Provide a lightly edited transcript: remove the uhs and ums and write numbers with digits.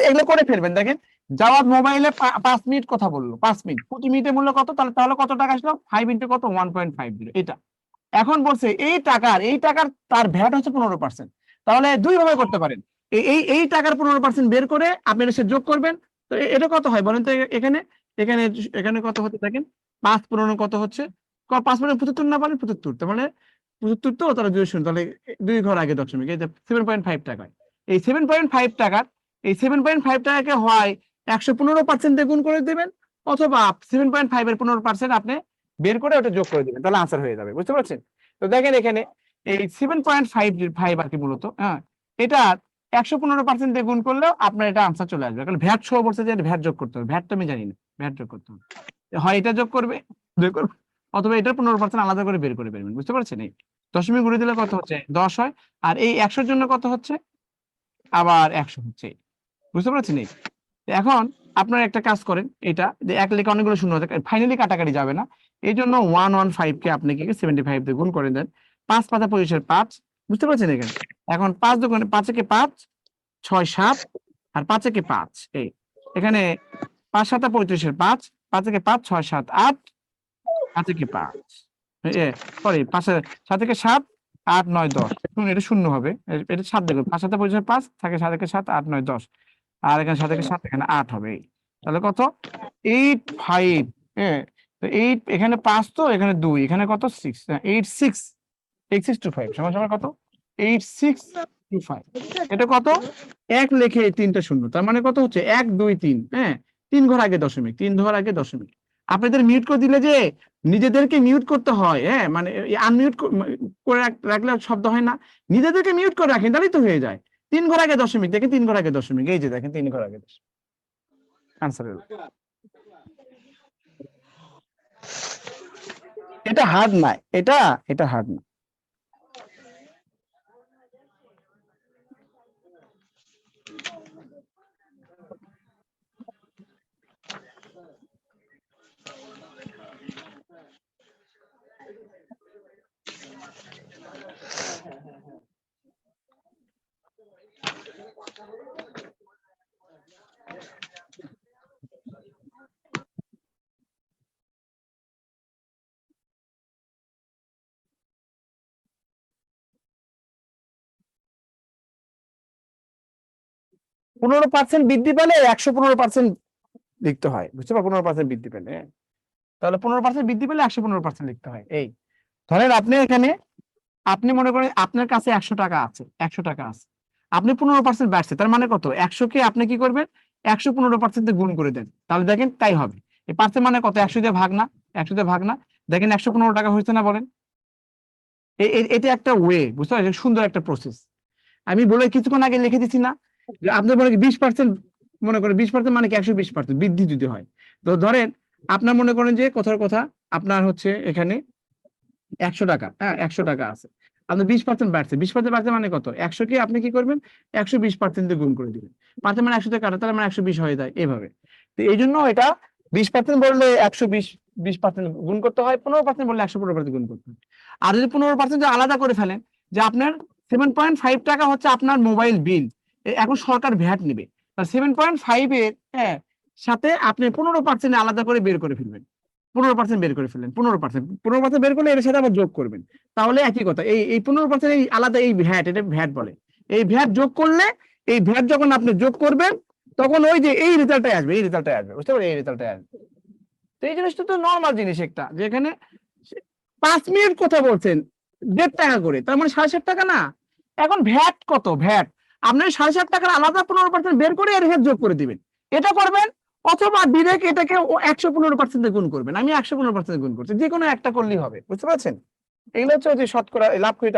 এগুলো করে ফেলবেন। দেখেন জাওয়াদ মোবাইলে 5 মিনিট কথা বললো, 5 মিনিট, প্রতি মিনিটের মূল্য কত, তাহলে কত টাকা আসলো, 5 ইন্টু কত, 1.50 এটা। এখন বলছে এই টাকার তার ভ্যাট হচ্ছে 15%। তাহলে দুই ভাবে করতে পারেন, এই টাকার 15% বের করে আপনি এসে যোগ করবেন। তো এটা কত হয় বলেন তো, এখানে এখানে এখানে কত হচ্ছে দেখেন, 5 15 কত হচ্ছে, 5 15 75 না পারেন 75, তার মানে 75, তো তাহলে 2 তাহলে 2 ঘর আগে দশমিক, এই 7.5 টাকায়। এই 7.5 টাকার, এই 7.5 টাকাকে হয় 115% দিয়ে গুণ করে দেবেন, অথবা 7.5 এর 15% আপনি বের করে ওটা যোগ করে দিবেন, তাহলে আনসার হয়ে যাবে। বুঝতে পারছেন? তো দেখেন এখানে এই 7.5 আর কি মূলত, হ্যাঁ, এটা 115% দিয়ে গুণ করলেও আপনার এটা আনসার চলে আসবে, কারণ ভ্যাট সহ বলছে যে ভ্যাট যোগ করতে হবে, ভ্যাট তো আমি জানি না, ভ্যাট যোগ করতে হবে, হয় এটা যোগ করবে, অথবা এটার 15% আলাদা করে বের করে বেরবেন। বুঝতে পারছেন? এই দশমিক গুণে দিলে কত হচ্ছে, 10 হয়, আর এই 100-র জন্য কত হচ্ছে, আবার 100 হচ্ছে। বুঝতে পারছেন? এই এখন আপনারা একটা কাজ করেন, এটা যে এক লেখা অনেকগুলো শূন্য হতে ফাইনালি কাটাকাটি যাবে না, এই জন্য 115 কে আপনি কি 75 দিয়ে গুণ করে দেন, 5 5 25 5। বুঝতে পারছেন? এখানে এখন 5 দুগুণে 5 একে 5, 6 7, আর 5 একে 5, এই এখানে 5 7 35 5, 5 একে 5, 6 7 8, 5 একে 5, সরি 5 7 একে 7, 8 9 10, এখন এটা শূন্য হবে, এটা 7 দেখুন, 5 7 25 5 থাকে, 7 একে 7, 8 9 10, আর এখানে 7 একে 7, এখানে 8 হবে। তাহলে কত, 8 5, হ্যাঁ, তো 8, এখানে 5, তো এখানে 2, এখানে কত 6, 8 6, 8625 সমান সমান কত, 8625। এটা কত, এক লেখে 3টা শূন্য, তার মানে কত হচ্ছে 1 2 3, হ্যাঁ, 3 ঘর আগে দশমিক, 3 ঘর আগে দশমিক। আপনাদের মিউট করে দিলে যে নিজেদেরকে মিউট করতে হয়, হ্যাঁ, মানে আনমিউট করে রাখলে শব্দ হয় না, নিজেদেরকে মিউট করে রাখেন, তাহলেই তো হয়ে যায়। 3 ঘর আগে দশমিক, দেখেন 3 ঘর আগে দশমিক, এই যে দেখেন 3 ঘর আগে দশমিক, আনসার হলো। এটা হার্ড না, এটা হার্ড না। পনেরো পার্সেন্ট বৃদ্ধি পেলে 115% লিখতে হয়। বুঝতে পারো? 15% বৃদ্ধি পেলে, তাহলে 15% বৃদ্ধি পেলে 115% লিখতে হয়। এই ধরেন আপনি এখানে, আপনি মনে করেন আপনার কাছে 100 টাকা আছে, 100 টাকা আছে, আপনি 15% বাড়ছে, তার মানে কত, 100 কে আপনি কি করবেন, 115% দিয়ে গুণ করে দেন, তাহলে দেখেন তাই হবে। এই পার্সেন্ট মানে কত, 100 দিয়ে ভাগ না, 100 দিয়ে ভাগ না, দেখেন 115 টাকা হয়েছে না, বলেন। এটা একটা ওয়ে, বুঝতে পারছেন? সুন্দর একটা প্রসেস। আমি বলে কিছুক্ষণ আগে লিখে দিচ্ছি না, যে আপনি মনে করেন 20%, মনে করেন 20% মানে কি 120% বৃদ্ধি যদি হয়, তো ধরেন আপনার মনে করেন যে কথার কথা, আপনার হচ্ছে এখানে 100 টাকা, হ্যাঁ, 100 টাকা আছে, আপনার 20% বাড়ছে, 20% বাড়ছে মানে কত, 100 কে আপনি কি করবেন, 120% দিয়ে গুণ করে দিবেন, পার্সেন্ট মানে 100 থেকে কাটা, তাহলে মানে 120 হয়ে যায় এভাবে। তো এই জন্য এটা 20% বললে 120% গুণ করতে হয়, 15% বললে 115% গুণ করতে হয়। আর যদি 15% আলাদা করে ফেলেন, যে আপনার 7.5 টাকা হচ্ছে আপনার মোবাইল বিল, এখন সরকার ভ্যাট নিবে, 7.5 এর, হ্যাঁ, সাথে আপনি 15% আলাদা করে বের করে ফেলবেন, 15% বের করে ফেললেন, 15% বের করলে এর সাথে আবার যোগ করবেন, তাহলে একই কথা। এই 15% এই আলাদা, এই ভ্যাট, এটা ভ্যাট বলে। এই ভ্যাট যোগ করলে, এই ভ্যাট যখন আপনি যোগ করবেন, তখন ওই যে এই রেজাল্টটাই আসবে, এই রেজাল্টটাই আসবে। বুঝতে পারবেন? এই রেজাল্টটাই আসবে। তো এই জিনিসটা তো নর্মাল জিনিস একটা, যে এখানে 5 মিনিট কথা বলছেন 1.5 টাকা করে, তার মানে 7.5 টাকা না। এখন ভ্যাট কত, ভ্যাট আপনি 7.5 টাকার আলাদা 15% বের করে এর যোগ করে দিবেন, এটা করবেন, অথবা ডিরেক্ট এটাকে 115% গুণ করবেন। আমি 115% গুণ করছি, যে কোনো একটা করলেই হবে। বুঝতে পারছেন? এগুলো হচ্ছে যে শতকরা লাভ করে